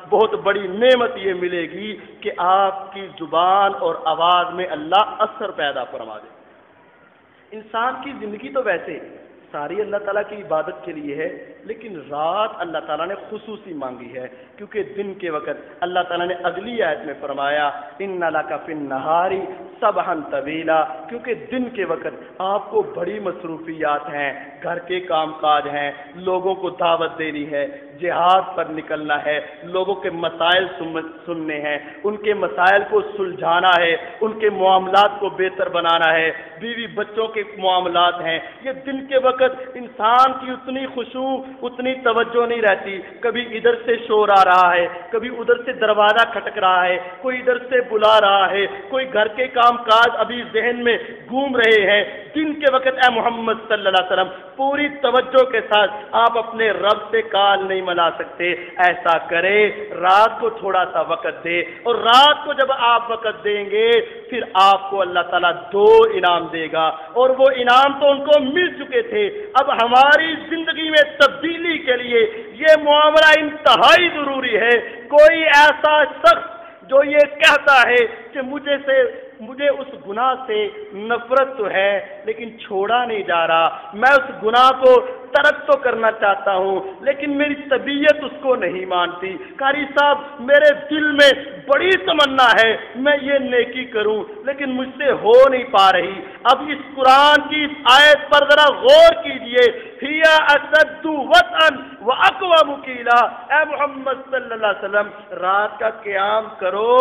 بہت بڑی نعمت یہ ملے گی کہ آپ کی زبان اور آواز میں اللہ اثر پیدا فرما دے۔ انسان کی زندگی تو ویسے ساری اللہ تعالیٰ کی عبادت کے لیے ہے، لیکن رات اللہ تعالیٰ نے خصوصی مانگی ہے، کیونکہ دن کے وقت اللہ تعالیٰ نے اگلی آیت میں فرمایا اِنَّ لَكَ فِي النَّهَارِ سَبْحًا طَوِيلًا، کیونکہ دن کے وقت آپ کو بڑی مصروفیات ہیں، گھر کے کام کاج ہیں، لوگوں کو دعوت دینی ہے، جہاد پر نکلنا ہے، لوگوں کے مسائل سننے ہیں، ان کے مسائل کو سلجھانا ہے، ان کے معاملات کو بہتر بنانا ہے، بیوی بچوں کے معاملات ہیں۔ یہ دن کے وقت انسان کی اتنی خشوع، اتنی توجہ نہیں رہتی، کبھی ادھر سے شور آ رہا ہے، کبھی ادھر سے دروازہ کھٹک رہا ہے، کوئی ادھر سے بلا رہا ہے، کوئی گھر کے کام کاج ابھی ذہن میں گھوم رہے ہیں۔ دن کے وقت اے محمد صلی اللہ علیہ وسلم پوری توجہ کے ساتھ آپ اپنے رب سے کال نہیں ملا سکتے، ایسا کرے رات کو تھوڑا سا وقت دے، اور رات کو جب آپ وقت دیں گے پھر آپ کو اللہ تعالیٰ 2 انعام دے گا، اور وہ انعام تو ان کو مل چکے تھے۔ اب ہماری زندگی میں تبدیلی کے لیے یہ معاملہ انتہائی ضروری ہے۔ کوئی ایسا شخص جو یہ کہتا ہے کہ مجھے اس گناہ سے نفرت تو ہے لیکن چھوڑا نہیں جا رہا، میں اس گناہ کو ترک تو کرنا چاہتا ہوں لیکن میری طبیعت اس کو نہیں مانتی، قاری صاحب میرے دل میں بڑی تمنا ہے میں یہ نیکی کروں لیکن مجھ سے ہو نہیں پا رہی۔ اب اس قرآن کی اس آیت پر ذرا غور کیجئے، ہِیَ أَشَدُّ وَطْئًا وَأَقْوَمُ قِيلًا، اے محمد صلی اللہ علیہ وسلم رات کا قیام کرو،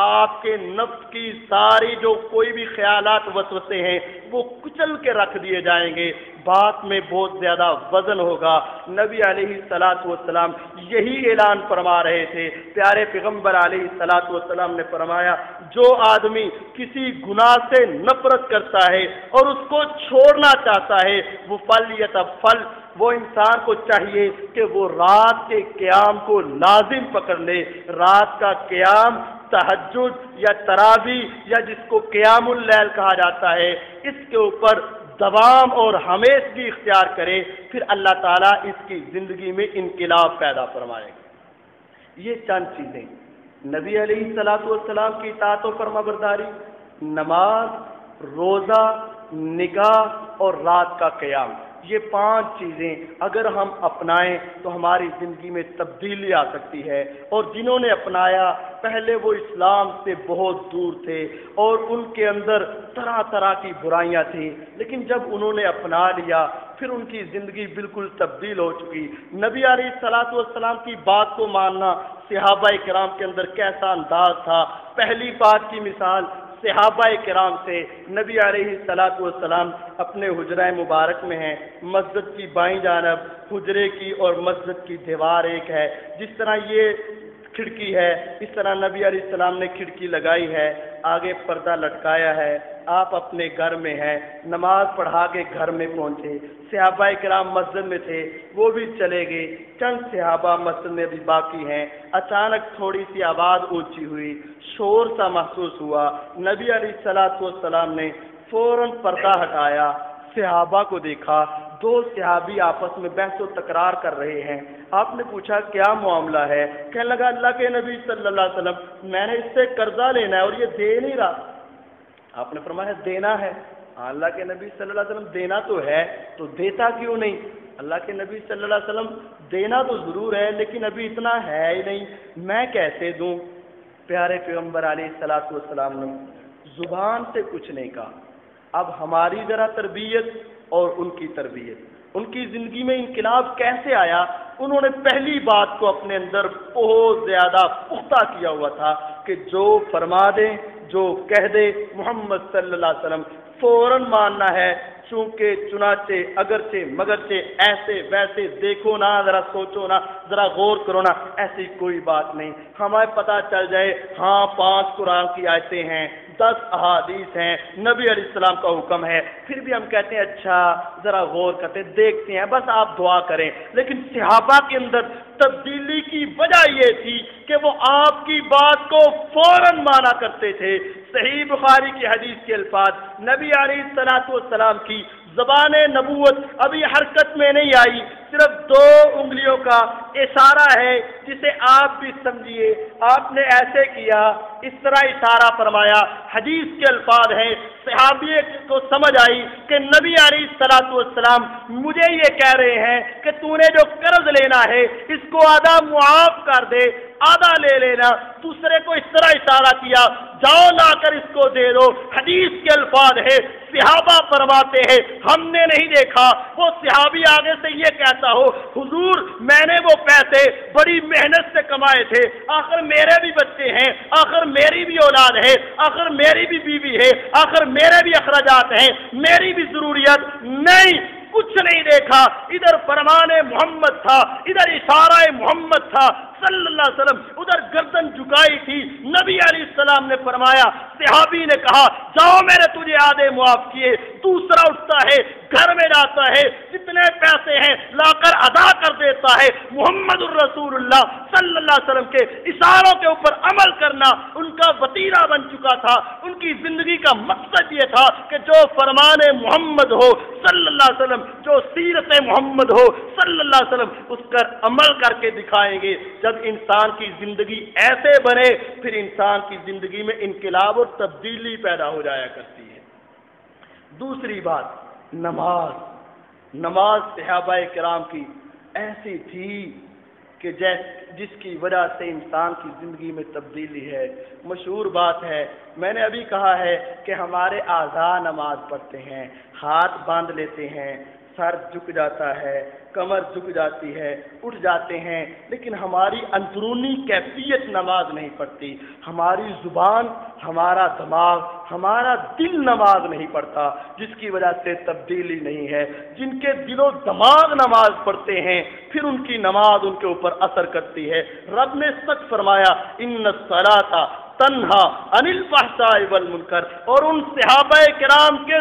آپ کے نفس کی ساری جو کوئی بھی خیالات وسوسے ہیں وہ کچل کے رکھ دیے جائیں گے، بات میں بہت زیادہ وزن ہوگا۔ نبی علیہ الصلوۃ والسلام یہی اعلان فرما رہے تھے، پیارے پیغمبر علیہ الصلوۃ والسلام نے فرمایا جو آدمی کسی گناہ سے نفرت کرتا ہے اور اس کو چھوڑنا چاہتا ہے وہ فلیتفل، وہ انسان کو چاہیے کہ وہ رات کے قیام کو لازم پکڑ لے۔ رات کا قیام تہجد یا تراویح یا جس کو قیام اللیل کہا جاتا ہے، اس کے اوپر دوام اور ہمیشگی اختیار کرے، پھر اللہ تعالیٰ اس کی زندگی میں انقلاب پیدا فرمائے گا۔ یہ چند چیزیں نبی علیہ الصلوۃ والسلام کی اطاعت و فرمانبرداری، نماز، روزہ، نکاح اور رات کا قیام، یہ 5 چیزیں اگر ہم اپنائیں تو ہماری زندگی میں تبدیلی آ سکتی ہے۔ اور جنہوں نے اپنایا پہلے وہ اسلام سے بہت دور تھے اور ان کے اندر طرح طرح کی برائیاں تھیں، لیکن جب انہوں نے اپنا لیا پھر ان کی زندگی بالکل تبدیل ہو چکی۔ نبی علیہ الصلوۃ والسلام کی بات کو ماننا، صحابہ کرام کے اندر کیسا انداز تھا۔ پہلی بات کی مثال صحابہ کرام سے، نبی علیہ الصلوۃ والسلام اپنے حجرہ مبارک میں ہیں، مسجد کی بائیں جانب حجرے کی اور مسجد کی دیوار ایک ہے، جس طرح یہ کھڑکی ہے اس طرح نبی علیہ السلام نے کھڑکی لگائی ہے، آگے پردہ لٹکایا ہے، آپ اپنے گھر میں ہیں، نماز پڑھا کے گھر میں پہنچے، صحابہ کرام مسجد میں تھے وہ بھی چلے گئے، چند صحابہ مسجد میں بھی باقی ہیں، اچانک تھوڑی سی آواز اونچی ہوئی، شور سا محسوس ہوا، نبی علیہ الصلوۃ والسلام نے فوراً پردہ ہٹایا، صحابہ کو دیکھا، 2 صحابی آپس میں بحث و تکرار کر رہے ہیں۔ آپ نے پوچھا کیا معاملہ ہے؟ کہنے لگا اللہ کے نبی صلی اللہ علیہ وسلم میں نے اس سے قرضہ لینا ہے اور یہ دے نہیں رہا۔ آپ نے فرمایا دینا ہے؟ اللہ کے نبی صلی اللہ علیہ وسلم دینا تو ہے تو دیتا کیوں نہیں؟ اللہ کے نبی صلی اللہ علیہ وسلم دینا تو ضرور ہے لیکن ابھی اتنا ہے ہی نہیں، میں کیسے دوں؟ پیارے پیغمبر علیہ الصلوۃ والسلام نے زبان سے کچھ نہیں کہا۔ اب ہماری ذرا تربیت اور ان کی تربیت، ان کی زندگی میں انقلاب کیسے آیا؟ انہوں نے پہلی بات کو اپنے اندر بہت زیادہ پختہ کیا ہوا تھا کہ جو فرما دے، جو کہہ دے محمد صلی اللہ علیہ وسلم فوراً ماننا ہے، چونکہ چنانچہ اگرچہ مگرچہ ایسے ویسے دیکھو نا، ذرا سوچو نا، ذرا غور کرو نا، ایسی کوئی بات نہیں۔ ہمیں پتہ چل جائے ہاں 5 قرآن کی آیتیں ہیں، 10 احادیث ہیں، نبی علیہ السلام کا حکم ہے، پھر بھی ہم کہتے ہیں اچھا ذرا غور کرتے ہیں، دیکھتے ہیں، بس آپ دعا کریں۔ لیکن صحابہ کے اندر تبدیلی کی وجہ یہ تھی کہ وہ آپ کی بات کو فوراً مانا کرتے تھے۔ صحیح بخاری کی حدیث کے الفاظ، نبی علیہ الصلوۃ والسلام کی زبان نبوت ابھی حرکت میں نہیں آئی، صرف 2 انگلیوں کا اشارہ ہے جسے آپ بھی سمجھیے، آپ نے ایسے کیا، اس طرح اشارہ فرمایا، حدیث کے الفاظ ہیں، صحابی کو سمجھ آئی کہ نبی علیہ الصلوۃ والسلام مجھے یہ کہہ رہے ہیں کہ تو نے جو قرض لینا ہے اس کو آدھا معاف کر دے، آدھا لے لینا۔ دوسرے کو اس طرح اشارہ کیا، جاؤ لا کر اس کو دے دو۔ حدیث کے الفاظ ہے، صحابہ فرماتے ہیں ہم نے نہیں دیکھا وہ صحابی آگے سے یہ کہتا ہو حضور میں نے وہ پیسے بڑی محنت سے کمائے تھے، آخر میرے بھی بچے ہیں، آخر میری بھی اولاد ہے، آخر میری بھی بیوی ہے، آخر میرے بھی اخراجات ہیں، میری بھی ضروریات نہیں، کچھ نہیں دیکھا۔ ادھر فرمان محمد تھا، ادھر اشارہ محمد تھا صلی اللہ علیہ وسلم، ادھر گردن جھکائی تھی۔ نبی علیہ السلام نے فرمایا، صحابی نے کہا جاؤ میں نے تجھے آدھے معاف کیے۔ دوسرا اٹھتا ہے، گھر میں جاتا ہے، جتنے پیسے ہیں لا کر ادا کر دیتا ہے۔ محمد الرسول اللہ صلی اللہ علیہ وسلم کے اشاروں کے اوپر عمل کرنا ان کا وتیرہ بن چکا تھا۔ ان کی زندگی کا مقصد یہ تھا کہ جو فرمان محمد ہو صلی اللہ علیہ وسلم، جو سیرت محمد ہو صلی اللہ علیہ وسلم، اس پر عمل کر کے دکھائیں گے۔ جب انسان کی زندگی ایسے بنے پھر انسان کی زندگی میں انقلاب اور تبدیلی پیدا ہو جایا کرتی ہے۔ دوسری بات، نماز صحابہ کرام کی ایسی تھی کہ جس کی وجہ سے انسان کی زندگی میں تبدیلی ہے۔ مشہور بات ہے، میں نے ابھی کہا ہے کہ ہمارے اعضاء نماز پڑھتے ہیں، ہاتھ باندھ لیتے ہیں، سر جھک جاتا ہے، کمر جھک جاتی ہے، اٹھ جاتے ہیں، لیکن ہماری اندرونی کیفیت نماز نہیں پڑھتی۔ ہماری زبان، ہمارا دماغ، ہمارا دل نماز نہیں پڑھتا، جس کی وجہ سے تبدیلی نہیں ہے۔ جن کے دل و دماغ نماز پڑھتے ہیں پھر ان کی نماز ان کے اوپر اثر کرتی ہے۔ رب نے سچ فرمایا، ان الصلاۃ تنہا عن الفحشاء والمنکر، اور ان صحابہ کرام کے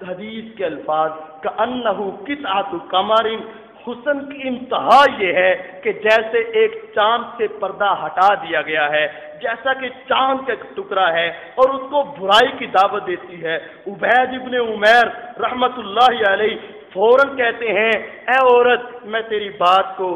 حدیث کے الفاظ کأنہ قطعۃ قمر، حسن کی انتہا یہ ہے کہ جیسے ایک چاند سے پردہ ہٹا دیا گیا ہے، جیسا کہ چاند کا ایک ٹکڑا ہے اور اس کو برائی کی دعوت دیتی ہے۔ عبید ابن عمیر رحمت اللہ علیہ فوراً کہتے ہیں اے عورت میں تیری بات کو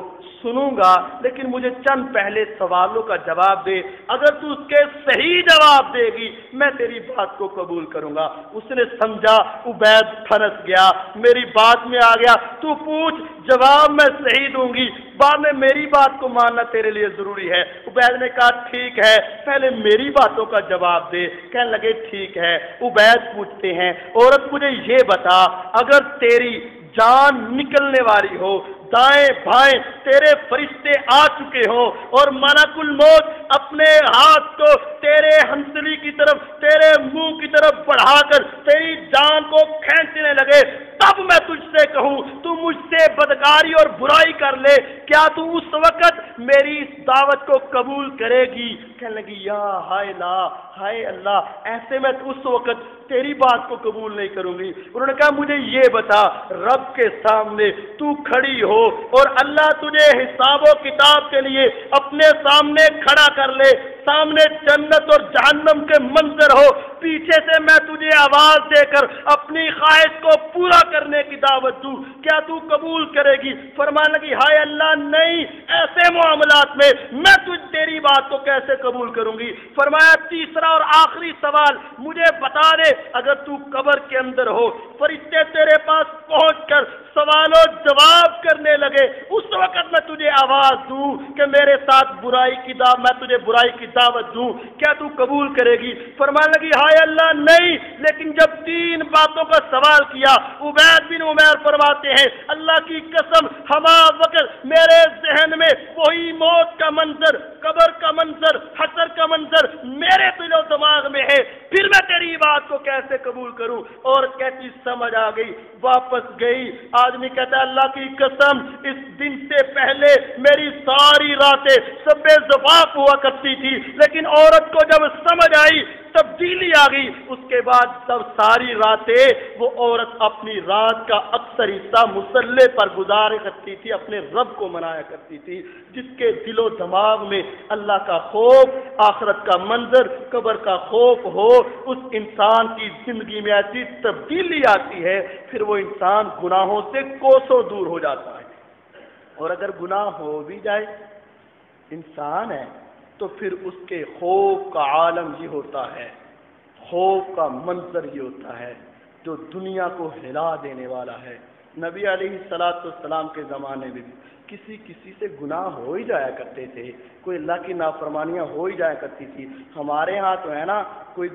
سنوں گا لیکن مجھے چند پہلے سوالوں کا جواب دے، اگر تو اس کے صحیح جواب دے گی میں تیری بات کو قبول کروں گا۔ اس نے سمجھا عبید پھنس گیا، میری بات میں آ گیا، تو پوچھ جواب میں صحیح دوں گی، بعد میں میری بات کو ماننا تیرے لیے ضروری ہے۔ عبید نے کہا ٹھیک ہے پہلے میری باتوں کا جواب دے۔ کہنے لگے ٹھیک ہے۔ عبید پوچھتے ہیں عورت مجھے یہ بتا اگر تیری جان نکلنے والی ہو، دائیں بائیں تیرے فرشتے آ چکے ہوں اور ملک الموت اپنے ہاتھ کو تیرے ہنسلی کی طرف تیرے منہ کی طرف بڑھا کر تیری جان کو کھینچنے لگے، تب میں تجھ سے کہوں تو مجھ سے بدکاری اور برائی کر لے، کیا تو اس وقت میری اس دعوت کو قبول کرے گی؟ کہنے لگی یا ہائے لا ہائے اللہ، ایسے میں اس وقت تیری بات کو قبول نہیں کروں گی۔ انہوں نے کہا مجھے یہ بتا رب کے سامنے تو کھڑی ہو اور اللہ تجھے حساب و کتاب کے لیے اپنے سامنے کھڑا کر لے، سامنے جنت اور جہنم کے منظر ہو، پیچھے سے میں تجھے آواز دے کر اپنی خواہش کو پورا کرنے کی دعوت دوں، کیا تو قبول کرے گی؟ فرمانے لگی ہائے اللہ نہیں، ایسے معاملات میں میں تیری بات کو کیسے قبول کروں گی؟ فرمایا تیسرا اور آخری سوال مجھے بتا دے اگر تو قبر کے اندر ہو، فرشتے تیرے پاس پہنچ کر سوال و جواب کرنے لگے، اس وقت میں تجھے آواز دوں کہ میرے ساتھ برائی کی میں تجھے برائی کی دعوت دوں، کیا تو قبول کرے گی؟ فرمانے لگی ہائے اللہ نہیں، لیکن جب تین باتوں کا سوال کیا عبید بن عمیر فرماتے ہیں اللہ کی قسم ہما وقت میرے ذہن میں وہی موت کا منظر، قبر کا منظر، حشر کا منظر میرے دل و دماغ میں ہے، پھر میں تیری بات کو کیسے قبول کروں؟ اور کہتی سمجھ آ گئی، واپس گئی۔ آدمی کہتا ہے اللہ کی قسم اس دن سے پہلے میری ساری راتیں سب زفاف ہوا کرتی تھی، لیکن عورت کو جب سمجھ آئی تبدیلی آ گئی، اس کے بعد سب ساری راتیں وہ عورت اپنی رات کا اکثر حصہ مصلے پر گزارا کرتی تھی، اپنے رب کو منایا کرتی تھی۔ جس کے دل و دماغ میں اللہ کا خوف، آخرت کا منظر، قبر کا خوف ہو، اس انسان کی زندگی میں ایسی تبدیلی آتی ہے پھر وہ انسان گناہوں سے کوسوں دور ہو جاتا ہے۔ اور اگر گناہ ہو بھی جائے انسان ہے تو پھر اس کے خوف کا عالم یہ ہوتا ہے، خوف کا منظر یہ ہوتا ہے جو دنیا کو ہلا دینے والا ہے۔ نبی علیہ السلام کے زمانے میں بھی کسی سے گناہ ہو ہی جایا کرتے تھے، کوئی اللہ کی نافرمانیاں ہو ہی جایا کرتی تھی۔ ہمارے ہاں تو ہے نا کوئی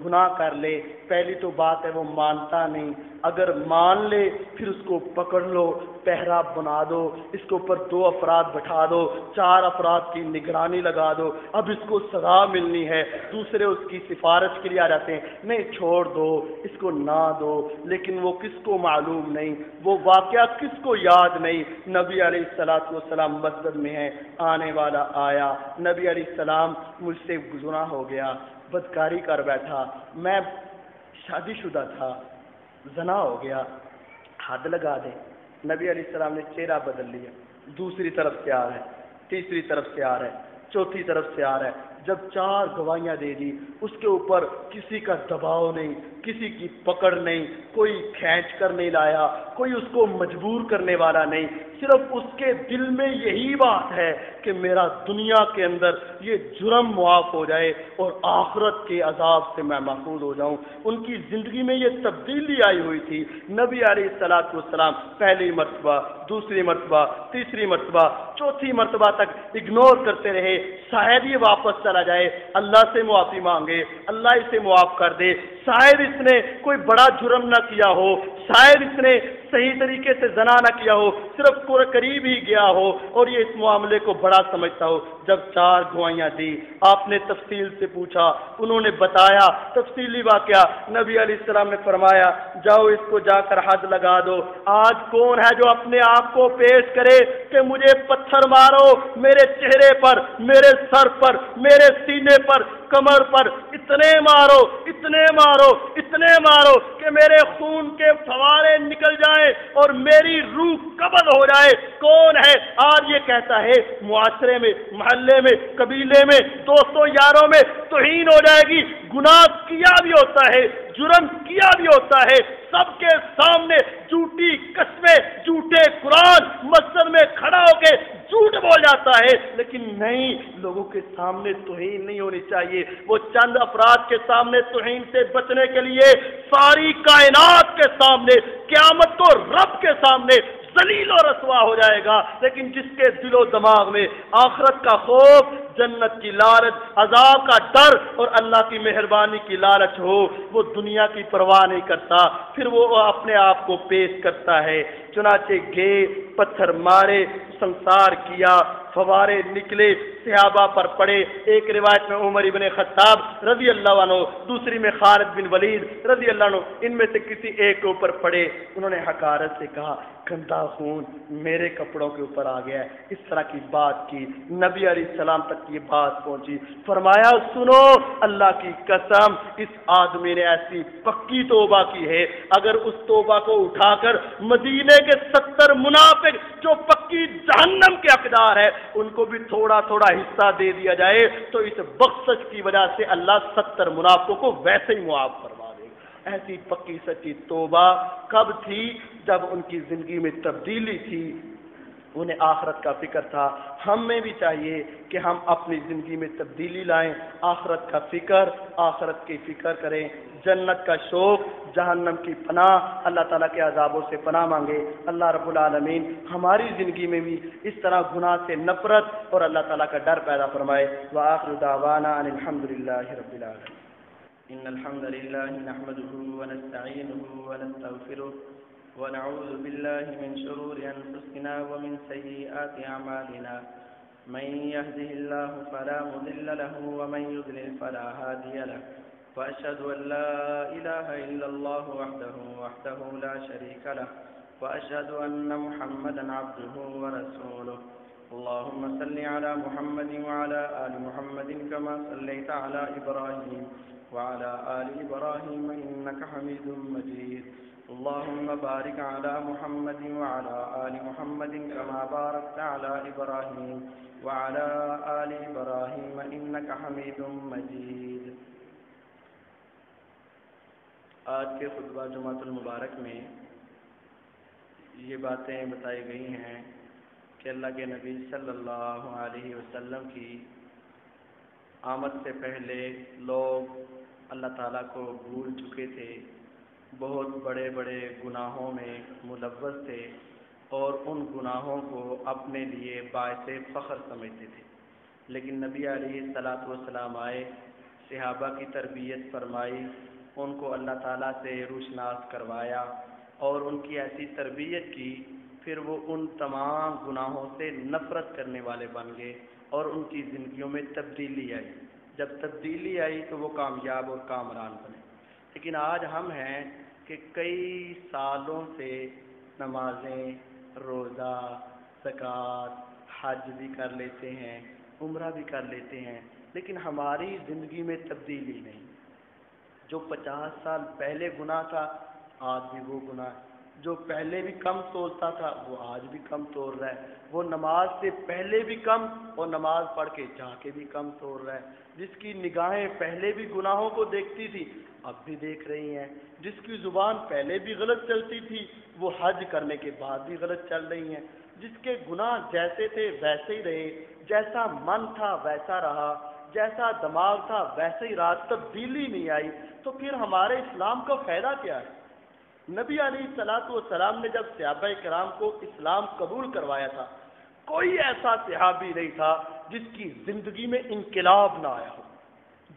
گناہ کر لے پہلی تو بات ہے وہ مانتا نہیں، اگر مان لے پھر اس کو پکڑ لو، پہرا بنا دو، اس کے اوپر 2 افراد بٹھا دو، 4 افراد کی نگرانی لگا دو، اب اس کو سزا ملنی ہے، دوسرے اس کی سفارش کے لیے آ جاتے ہیں، نہیں چھوڑ دو اس کو نہ دو، لیکن وہ کس کو معلوم نہیں، وہ واقعہ کس کو یاد نہیں۔ نبی علیہ السلام مسجد میں ہے، آنے والا آیا، نبی علیہ السلام مجھ سے گناہ ہو گیا، بدکاری کر بیٹھا، میں شادی شدہ تھا، زنا ہو گیا، حد لگا دے۔ نبی علیہ السلام نے چہرہ بدل لیا، دوسری طرف سے آ رہا ہے، تیسری طرف سے آ رہا ہے، چوتھی طرف سے آ رہا ہے۔ جب 4 گواہیاں دے دی اس کے اوپر کسی کا دباؤ نہیں، کسی کی پکڑ نہیں، کوئی کھینچ کر نہیں لایا، کوئی اس کو مجبور کرنے والا نہیں، صرف اس کے دل میں یہی بات ہے کہ میرا دنیا کے اندر یہ جرم معاف ہو جائے اور آخرت کے عذاب سے میں محفوظ ہو جاؤں۔ ان کی زندگی میں یہ تبدیلی آئی ہوئی تھی۔ نبی علیہ السلام پہلی مرتبہ، دوسری مرتبہ، تیسری مرتبہ، چوتھی مرتبہ تک اگنور کرتے رہے، شاید یہ واپس چلا جائے، اللہ سے معافی مانگے، اللہ اسے معاف کر دے، شاید اس نے کوئی بڑا جرم نہ کیا ہو، شاید اس نے صحیح طریقے سے زنا نہ کیا ہو، صرف قریب ہی گیا ہو اور یہ اس معاملے کو بڑا سمجھتا ہو۔ جب 4 گواہیاں دی، آپ نے تفصیل سے پوچھا، انہوں نے بتایا تفصیلی واقعہ، نبی علیہ السلام نے فرمایا جاؤ اس کو جا کر حد لگا دو۔ آج کون ہے جو اپنے آپ کو پیش کرے کہ مجھے پتھر مارو میرے چہرے پر، میرے سر پر، میرے سینے پر، کمر پر، اتنے مارو اتنے مارو اتنے مارو کہ میرے خون کے فوارے نکل جائیں اور میری روح قبض ہو جائے؟ کون ہے آج یہ کہتا ہے؟ معاشرے میں، محلے میں، قبیلے میں، دوستوں یاروں میں توہین ہو جائے گی، گناہ کیا بھی ہوتا ہے، جرم کیا بھی ہوتا ہے، سب کے سامنے جھوٹی قسمیں، جھوٹے قرآن، مسجد میں کھڑا ہو کے جھوٹ بول جاتا ہے، لیکن نہیں، لوگوں کے سامنے توہین نہیں ہونی چاہیے۔ وہ چند افراد کے سامنے توہین سے بچنے کے لیے ساری کائنات کے سامنے، قیامت کو رب کے سامنے ذلیل و رسوا ہو جائے گا۔ لیکن جس کے دل و دماغ میں آخرت کا خوف، جنت کی لالچ، عذاب کا ڈر اور اللہ کی مہربانی کی لالچ ہو، وہ دنیا کی پرواہ نہیں کرتا، پھر وہ اپنے آپ کو پیش کرتا ہے۔ چنانچہ گئے، پتھر مارے، سنسار کیا، فوارے نکلے، صحابہ پر پڑے۔ ایک روایت میں عمر ابن خطاب رضی اللہ عنہ، دوسری میں خالد بن ولید رضی اللہ عنہ، ان میں سے کسی ایک کے اوپر پڑے۔ انہوں نے حقارت سے کہا گندا خون میرے کپڑوں کے اوپر آ گیا ہے، اس طرح کی بات کی۔ نبی علیہ السلام تک یہ بات پہنچی، فرمایا سنو، اللہ کی قسم اس آدمی نے ایسی پکی توبہ کی ہے، اگر اس توبہ کو اٹھا کر مدینے کے 70 منافق جو پکی جہنم کے حقدار ہے ان کو بھی تھوڑا تھوڑا حصہ دے دیا جائے تو اس بخشش کی وجہ سے اللہ 70 منافقوں کو ویسے ہی معاف فرما دے گا۔ ایسی پکی سچی توبہ کب تھی؟ جب ان کی زندگی میں تبدیلی تھی، انہیں آخرت کا فکر تھا۔ ہمیں بھی چاہیے کہ ہم اپنی زندگی میں تبدیلی لائیں، آخرت کا فکر، آخرت کی فکر کریں، جنت کا شوق، جہنم کی پناہ، اللہ تعالیٰ کے عذابوں سے پناہ مانگے۔ اللہ رب العالمین ہماری زندگی میں بھی اس طرح گناہ سے نفرت اور اللہ تعالیٰ کا ڈر پیدا فرمائے۔ وآخر دعوانا ان الحمد للہ رب العالمین۔ ان الحمد لله نحمده ونستعينه ونستغفره ونعوذ بالله من شرور انفسنا ومن سيئات اعمالنا من يهده الله فلا مضل له ومن يضلل فلا هادي له واشهد ان لا اله الا الله وحده لا شريك له واشهد ان محمدا عبده ورسوله اللهم صل على محمد وعلى آل محمد كما صليت على إبراهيم وعلى آل إبراهيم إنك حميد مجيد اللهم بارك على محمد وعلى آل محمد كما باركت على إبراهيم وعلى آل إبراهيم إنك حميد مجيد۔ آج کے خطبہ جمعۃ المبارک میں یہ باتیں بتائی گئی ہیں کہ اللہ کے نبی صلی اللہ علیہ وسلم کی آمد سے پہلے لوگ اللہ تعالیٰ کو بھول چکے تھے، بہت بڑے بڑے گناہوں میں ملوث تھے اور ان گناہوں کو اپنے لیے باعث فخر سمجھتے تھے۔ لیکن نبی علیہ الصلاۃ والسلام آئے، صحابہ کی تربیت فرمائی، ان کو اللہ تعالیٰ سے روشناس کروایا اور ان کی ایسی تربیت کی، پھر وہ ان تمام گناہوں سے نفرت کرنے والے بن گئے اور ان کی زندگیوں میں تبدیلی آئی۔ جب تبدیلی آئی تو وہ کامیاب اور کامران بنے۔ لیکن آج ہم ہیں کہ کئی سالوں سے نمازیں، روزہ، زکوٰۃ، حج بھی کر لیتے ہیں، عمرہ بھی کر لیتے ہیں، لیکن ہماری زندگی میں تبدیلی نہیں۔ جو 50 سال پہلے گناہ تھا آج بھی وہ گناہ ہے، جو پہلے بھی کم توڑتا تھا وہ آج بھی کم توڑ رہا ہے، وہ نماز سے پہلے بھی کم اور نماز پڑھ کے جا کے بھی کم توڑ رہا ہے، جس کی نگاہیں پہلے بھی گناہوں کو دیکھتی تھی اب بھی دیکھ رہی ہیں، جس کی زبان پہلے بھی غلط چلتی تھی وہ حج کرنے کے بعد بھی غلط چل رہی ہیں، جس کے گناہ جیسے تھے ویسے ہی رہے، جیسا من تھا ویسا رہا، جیسا دماغ تھا ویسے ہی رہا، تبدیلی نہیں آئی، تو پھر ہمارے اسلام کا فائدہ کیا ہے؟ نبی علیہ الصلوۃ والسلام نے جب صحابہ کرام کو اسلام قبول کروایا تھا، کوئی ایسا صحابی نہیں تھا جس کی زندگی میں انقلاب نہ آیا ہو،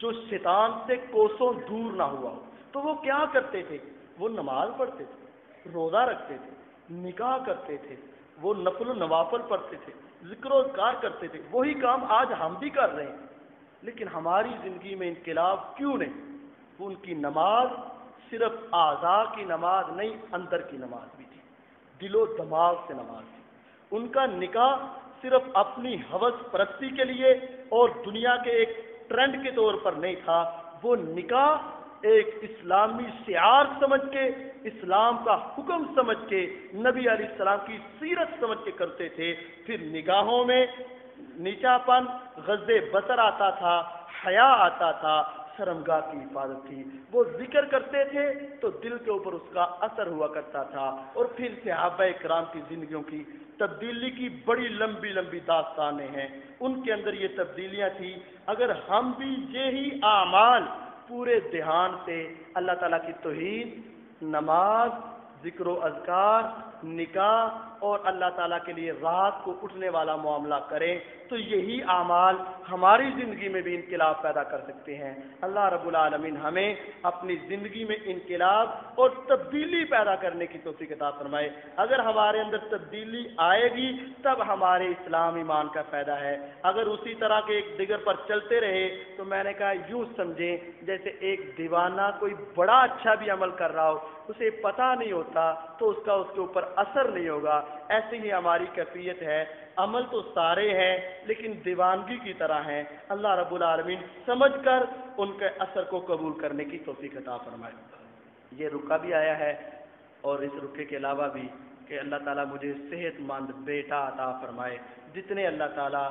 جو شیطان سے کوسوں دور نہ ہوا ہو۔ تو وہ کیا کرتے تھے؟ وہ نماز پڑھتے تھے، روزہ رکھتے تھے، نکاح کرتے تھے، وہ نفل و نوافل پڑھتے تھے، ذکر و اذکار کرتے تھے، وہی کام آج ہم بھی کر رہے ہیں، لیکن ہماری زندگی میں انقلاب کیوں نہیں؟ ان کی نماز صرف اعضاء کی نماز نہیں، اندر کی نماز بھی تھی، دل و دماغ سے نماز تھی۔ ان کا نکاح صرف اپنی ہوس پرستی کے لیے اور دنیا کے ایک ٹرینڈ کے طور پر نہیں تھا، وہ نکاح ایک اسلامی شعار سمجھ کے، اسلام کا حکم سمجھ کے، نبی علیہ السلام کی سیرت سمجھ کے کرتے تھے۔ پھر نگاہوں میں نیچا پن، غض بصر آتا تھا، حیا آتا تھا، شرمگاہ کی حفاظت تھی۔ وہ ذکر کرتے تھے تو دل کے اوپر اس کا اثر ہوا کرتا تھا۔ اور پھر صحابہ کرام کی زندگیوں کی تبدیلی کی بڑی لمبی لمبی داستانیں ہیں، ان کے اندر یہ تبدیلیاں تھیں۔ اگر ہم بھی یہی اعمال پورے دھیان سے اللہ تعالیٰ کی توحید، نماز، ذکر و اذکار، نکاح اور اللہ تعالیٰ کے لیے رات کو اٹھنے والا معاملہ کریں تو یہی اعمال ہماری زندگی میں بھی انقلاب پیدا کر سکتے ہیں۔ اللہ رب العالمین ہمیں اپنی زندگی میں انقلاب اور تبدیلی پیدا کرنے کی توفیق عطا فرمائے۔ اگر ہمارے اندر تبدیلی آئے گی تب ہمارے اسلام ایمان کا فائدہ ہے۔ اگر اسی طرح کے ایک دیگر پر چلتے رہے تو میں نے کہا یوں سمجھیں جیسے ایک دیوانہ کوئی بڑا اچھا بھی عمل کر رہا ہو، اسے پتہ نہیں ہوتا تو اس کا اس کے اوپر اثر نہیں ہوگا۔ ایسے ہی ہماری کیفیت ہے، عمل تو سارے ہیں لیکن دیوانگی کی طرح ہیں۔ اللہ رب العالمین سمجھ کر ان کے اثر کو قبول کرنے کی توفیق عطا فرمائے۔ یہ رکا بھی آیا ہے اور اس رکے کے علاوہ بھی کہ اللہ تعالیٰ مجھے صحت مند بیٹا عطا فرمائے۔ جتنے اللہ تعالیٰ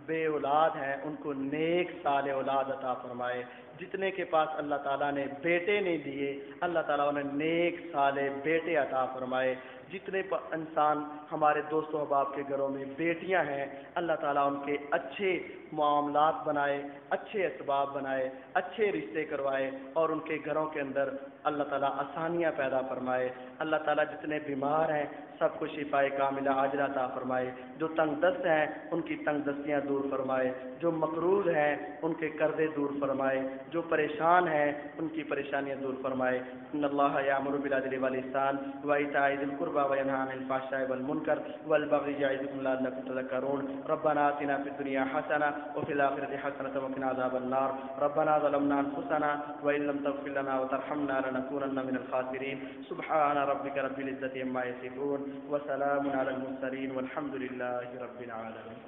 بے اولاد ہیں ان کو نیک صالح اولاد عطا فرمائے۔ جتنے کے پاس اللہ تعالیٰ نے بیٹے نہیں دیے اللہ تعالیٰ انہیں نیک صالح بیٹے عطا فرمائے۔ جتنے انسان ہمارے دوست و احباب کے گھروں میں بیٹیاں ہیں اللہ تعالیٰ ان کے اچھے معاملات بنائے، اچھے اسباب بنائے، اچھے رشتے کروائے اور ان کے گھروں کے اندر اللہ تعالیٰ آسانیاں پیدا فرمائے۔ اللہ تعالیٰ جتنے بیمار ہیں سب کو شفائے کاملہ عاجلہ عطا فرمائے۔ جو تنگ دست ہیں ان کی تنگ دستیاں دور فرمائے، جو مقروض ہیں ان کے قرضے دور فرمائے، جو پریشان ہیں ان کی پریشانیاں دور فرمائے۔ ان اللہ یامر بالعدل والاحسان وایتاء ذی القربى وینہی عن الفحشاء والمنکر والبغی یعظکم لعلکم تذکرون۔ ربنا آتنا فی الدنیا حسنہ وفی الآخرۃ حسنۃ وقنا عذاب النار۔ ربنا ظلمنا انفسنا وان لم تغفر لنا وترحمنا لنکونن من الخاسرین۔ سبحان ربک رب العزۃ عما یصفون وسلام علی المرسلین والحمد للہ رب العالمین۔